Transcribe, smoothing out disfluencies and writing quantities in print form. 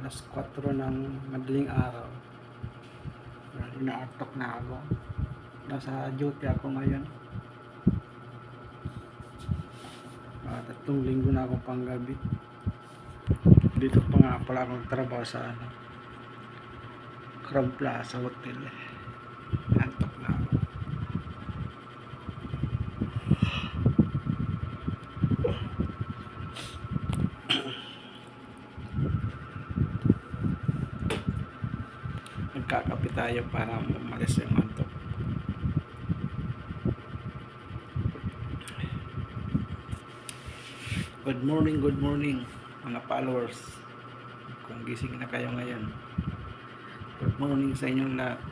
Alas 4 ng madaling araw. Inaantok na ako. Nasa duty ako ngayon. 3 linggo na akong panggabi. Dito pa nga pala akong trabaho sa Crown Plaza Hotel. Antok na ako. Nagkakape tayo para umalis yung antok. Good morning mga followers. Kung gising na kayo ngayon, good morning sa inyong lahat.